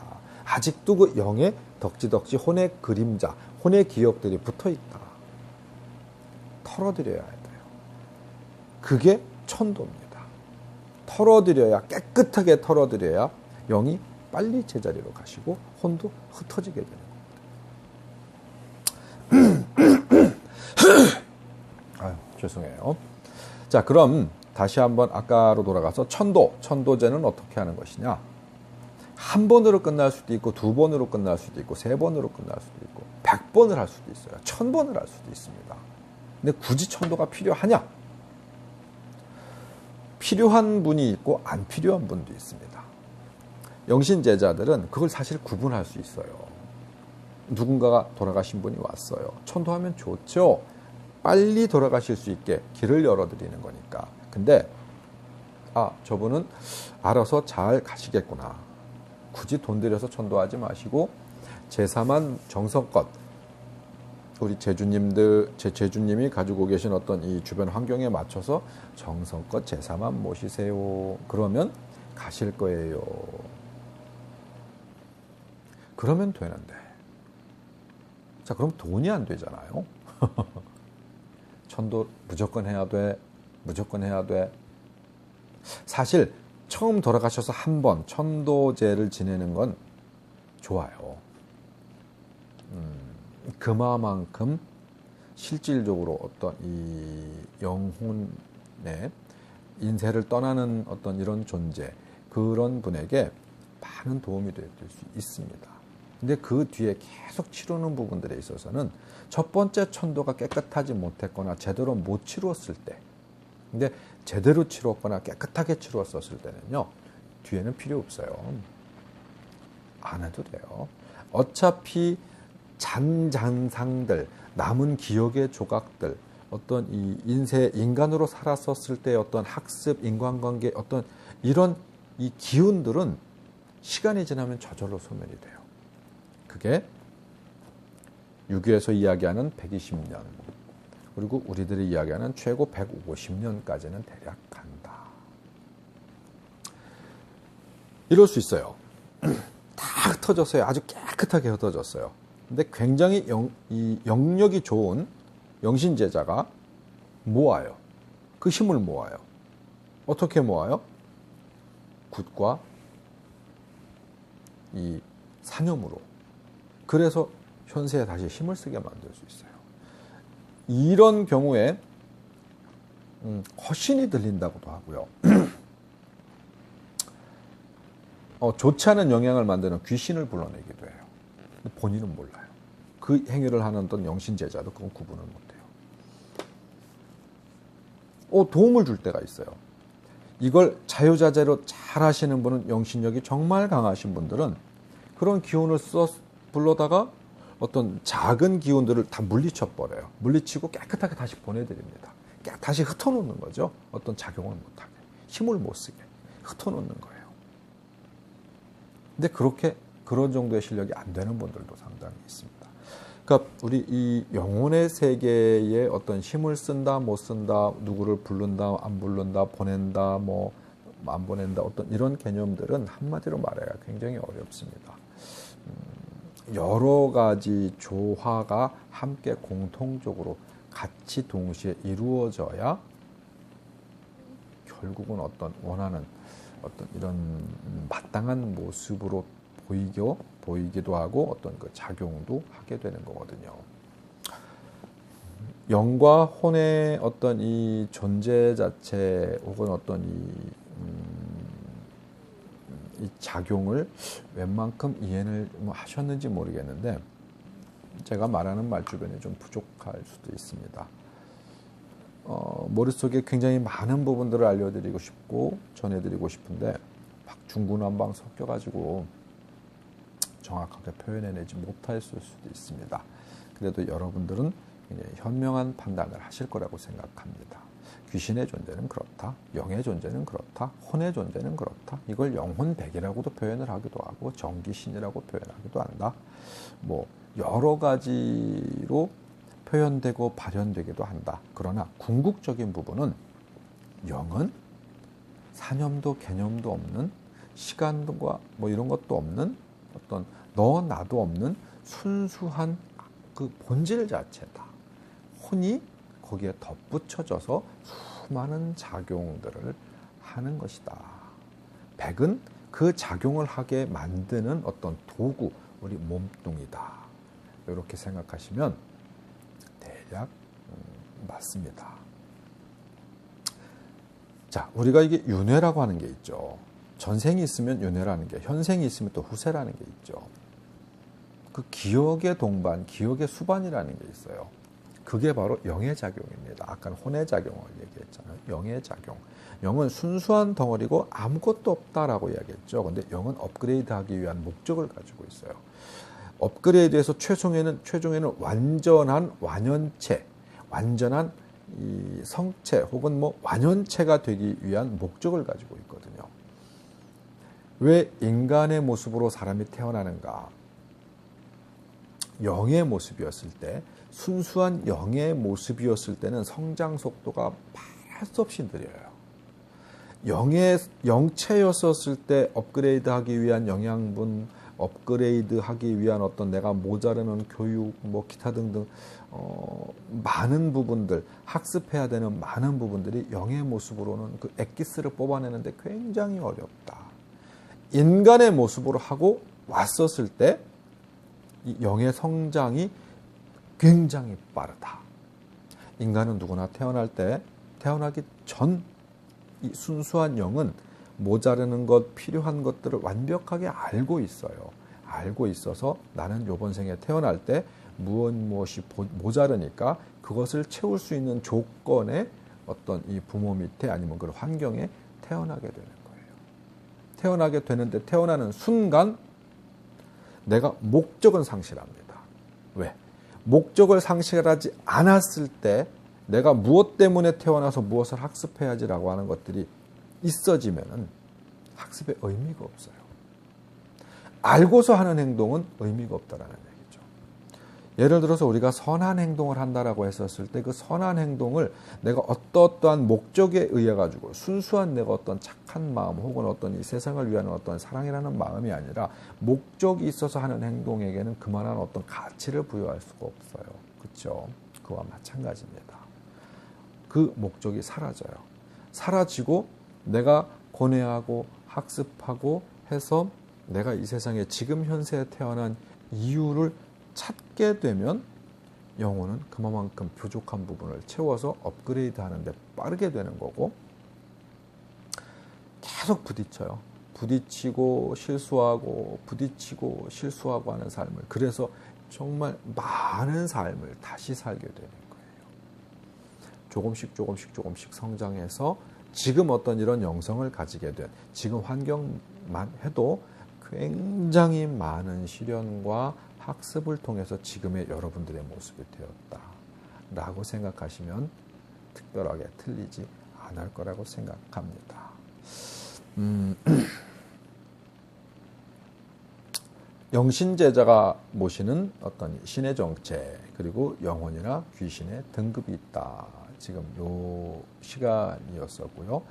아직도 그 영의 덕지덕지 혼의 그림자, 혼의 기억들이 붙어 있다. 털어드려야 돼요. 그게 천도입니다. 털어드려야, 깨끗하게 털어드려야 영이 빨리 제자리로 가시고 혼도 흩어지게 되는 겁니다. 아유, 죄송해요. 자, 그럼 다시 한번 아까로 돌아가서 천도제는 어떻게 하는 것이냐? 한 번으로 끝날 수도 있고, 두 번으로 끝날 수도 있고, 세 번으로 끝날 수도 있고, 100번을 할 수도 있어요. 1000번을 할 수도 있습니다. 근데 굳이 천도가 필요하냐? 필요한 분이 있고 안 필요한 분도 있습니다. 영신제자들은 그걸 사실 구분할 수 있어요. 누군가가 돌아가신 분이 왔어요. 천도하면 좋죠. 빨리 돌아가실 수 있게 길을 열어드리는 거니까. 근데 저분은 알아서 잘 가시겠구나. 굳이 돈 들여서 천도하지 마시고 제사만 정성껏, 우리 제주님이 가지고 계신 어떤 이 주변 환경에 맞춰서 정성껏 제사만 모시세요. 그러면 가실 거예요. 그러면 되는데, 자, 그럼 돈이 안 되잖아요. 천도 무조건 해야 돼. 무조건 해야 돼. 사실 처음 돌아가셔서 한 번 천도제를 지내는 건 좋아요. 그만큼 실질적으로 어떤 이 영혼의 인세를 떠나는 어떤 이런 존재, 그런 분에게 많은 도움이 될 수 있습니다. 근데 그 뒤에 계속 치르는 부분들에 있어서는 첫 번째 천도가 깨끗하지 못했거나 제대로 못 치루었을 때, 근데 제대로 치루었거나 깨끗하게 치루었을 때는요, 뒤에는 필요 없어요. 안 해도 돼요. 어차피 잔잔상들, 남은 기억의 조각들, 어떤 이 인간으로 살았었을 때 어떤 학습, 인간관계, 어떤 이런 이 기운들은 시간이 지나면 저절로 소멸이 돼요. 그게 유교에서 이야기하는 120년, 그리고 우리들이 이야기하는 최고 150년까지는 대략 간다. 이럴 수 있어요. 다 흩어졌어요. 아주 깨끗하게 흩어졌어요. 근데 굉장히 이 영역이 좋은 영신제자가 모아요. 그 힘을 모아요. 어떻게 모아요? 굿과 이 사념으로. 그래서 현세에 다시 힘을 쓰게 만들 수 있어요. 이런 경우에 허신이 들린다고도 하고요. 좋지 않은 영향을 만드는 귀신을 불러내기도 해요. 본인은 몰라요. 그 행위를 하는 어떤 영신제자도 그건 구분을 못해요. 도움을 줄 때가 있어요. 이걸 자유자재로 잘 하시는 분은, 영신력이 정말 강하신 분들은 그런 기운을 불러다가 어떤 작은 기운들을 다 물리쳐버려요. 물리치고 깨끗하게 다시 보내드립니다. 다시 흩어놓는 거죠. 어떤 작용을 못하게. 힘을 못 쓰게. 흩어놓는 거예요. 근데 그런 정도의 실력이 안 되는 분들도 상당히 있습니다. 그러니까 우리 이 영혼의 세계에 어떤 힘을 쓴다, 못 쓴다, 누구를 부른다, 안 부른다, 보낸다, 뭐 안 보낸다, 어떤 이런 개념들은 한마디로 말해야 굉장히 어렵습니다. 여러 가지 조화가 함께 공통적으로 같이 동시에 이루어져야 결국은 어떤 원하는 어떤 이런 마땅한 모습으로 보이기도 하고 어떤 그 작용도 하게 되는 거거든요. 영과 혼의 어떤 이 존재 자체 혹은 어떤 이 작용을 웬만큼 이해를 하셨는지 모르겠는데, 제가 말하는 말주변이 좀 부족할 수도 있습니다. 머릿속에 굉장히 많은 부분들을 알려드리고 싶고 전해드리고 싶은데 막 중구난방 섞여가지고 정확하게 표현해내지 못했을 수도 있습니다. 그래도 여러분들은 현명한 판단을 하실 거라고 생각합니다. 귀신의 존재는 그렇다, 영의 존재는 그렇다, 혼의 존재는 그렇다. 이걸 영혼백이라고도 표현을 하기도 하고 정귀신이라고 표현하기도 한다. 뭐 여러 가지로 표현되고 발현되기도 한다. 그러나 궁극적인 부분은 영은 사념도 개념도 없는, 시간과 뭐 이런 것도 없는, 어떤 너 나도 없는 순수한 그 본질 자체다. 혼이 거기에 덧붙여져서 수많은 작용들을 하는 것이다. 백은 그 작용을 하게 만드는 어떤 도구, 우리 몸뚱이다. 이렇게 생각하시면 대략 맞습니다. 자, 우리가 이게 윤회라고 하는 게 있죠. 전생이 있으면 윤회라는 게, 현생이 있으면 또 후세라는 게 있죠. 그 기억의 동반, 기억의 수반이라는 게 있어요. 그게 바로 영의 작용입니다. 아까 혼의 작용을 얘기했잖아요. 영의 작용. 영은 순수한 덩어리고 아무것도 없다라고 이야기했죠. 근데 영은 업그레이드하기 위한 목적을 가지고 있어요. 업그레이드에서 최종에는 완전한 완연체, 완전한 이 성체 혹은 뭐 완연체가 되기 위한 목적을 가지고 있거든요. 왜 인간의 모습으로 사람이 태어나는가? 영의 모습이었을 때, 순수한 영의 모습이었을 때는 성장 속도가 할 수 없이 느려요. 영체였었을 때 업그레이드하기 위한 영양분, 업그레이드하기 위한 어떤 내가 모자르는 교육, 뭐 기타 등등 많은 부분들, 학습해야 되는 많은 부분들이 영의 모습으로는 그 엑기스를 뽑아내는데 굉장히 어렵다. 인간의 모습으로 하고 왔었을 때 이 영의 성장이 굉장히 빠르다. 인간은 누구나 태어날 때 태어나기 전 이 순수한 영은 모자르는 것, 필요한 것들을 완벽하게 알고 있어요. 알고 있어서 나는 이번 생에 태어날 때 무엇이 모자르니까 그것을 채울 수 있는 조건에 어떤 이 부모 밑에 아니면 그런 환경에 태어나게 되는 거예요. 태어나게 되는데 태어나는 순간 내가 목적은 상실합니다. 왜? 목적을 상실하지 않았을 때 내가 무엇 때문에 태어나서 무엇을 학습해야지라고 하는 것들이 있어지면은 학습에 의미가 없어요. 알고서 하는 행동은 의미가 없다라는 얘기죠. 예를 들어서 우리가 선한 행동을 한다라고 했었을 때 그 선한 행동을 내가 어떠한 목적에 의해 가지고 순수한 내가 어떤 착한 마음 혹은 어떤 이 세상을 위한 어떤 사랑이라는 마음이 아니라 목적이 있어서 하는 행동에게는 그만한 어떤 가치를 부여할 수가 없어요. 그렇죠? 그와 마찬가지입니다. 그 목적이 사라져요. 사라지고 내가 고뇌하고 학습하고 해서 내가 이 세상에 지금 현세에 태어난 이유를 찾게 되면 영혼은 그만큼 부족한 부분을 채워서 업그레이드 하는데 빠르게 되는 거고 계속 부딪혀요. 부딪히고 실수하고 부딪히고 실수하고 하는 삶을 그래서 정말 많은 삶을 다시 살게 되는 거예요. 조금씩 성장해서 지금 어떤 이런 영성을 가지게 된 지금 환경만 해도 굉장히 많은 시련과 학습을 통해서 지금의 여러분들의 모습이 되었다라고 생각하시면 특별하게 틀리지 않을 거라고 생각합니다. 영신제자가 모시는 어떤 신의 정체 그리고 영혼이나 귀신의 등급이 있다. 지금 요 시간이었었고요.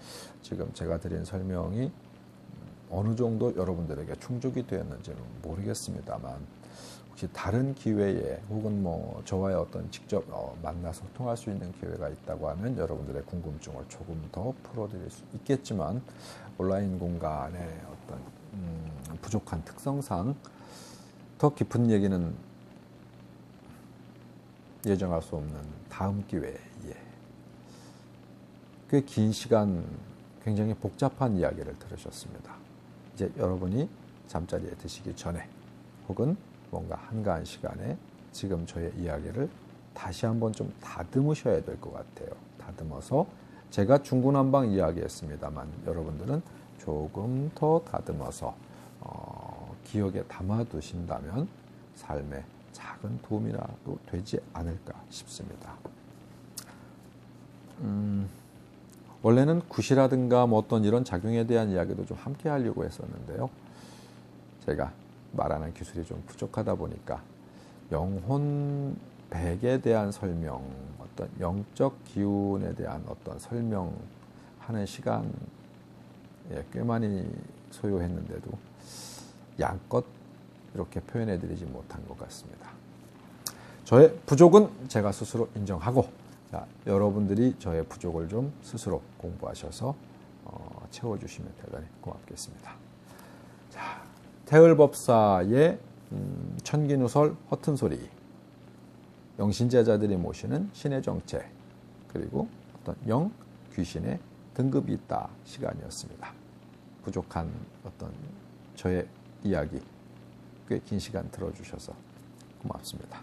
지금 제가 드린 설명이 어느 정도 여러분들에게 충족이 되었는지는 모르겠습니다만 혹시 다른 기회에 혹은 뭐 저와의 어떤 직접 만나서 소통할 수 있는 기회가 있다고 하면 여러분들의 궁금증을 조금 더 풀어드릴 수 있겠지만 온라인 공간의 어떤 부족한 특성상 더 깊은 얘기는 예정할 수 없는 다음 기회에 꽤 긴 시간 굉장히 복잡한 이야기를 들으셨습니다. 이제 여러분이 잠자리에 드시기 전에 혹은 뭔가 한가한 시간에 지금 저의 이야기를 다시 한번 좀 다듬으셔야 될 것 같아요. 다듬어서 제가 중구난방 이야기했습니다만 여러분들은 조금 더 다듬어서 기억에 담아두신다면 삶에 작은 도움이라도 되지 않을까 싶습니다. 원래는 굿이라든가 뭐 어떤 이런 작용에 대한 이야기도 좀 함께 하려고 했었는데요. 제가 말하는 기술이 좀 부족하다 보니까 영혼 백에 대한 설명, 어떤 영적 기운에 대한 어떤 설명하는 시간 꽤 많이 소요했는데도 양껏 이렇게 표현해드리지 못한 것 같습니다. 저의 부족은 제가 스스로 인정하고 여러분들이 저의 부족을 좀 스스로 공부하셔서 채워주시면 대단히 고맙겠습니다. 자, 태을법사의 천기누설 허튼소리, 영신제자들이 모시는 신의 정체, 그리고 어떤 영, 귀신의 등급이 있다 시간이었습니다. 부족한 어떤 저의 이야기 꽤 긴 시간 들어주셔서 고맙습니다.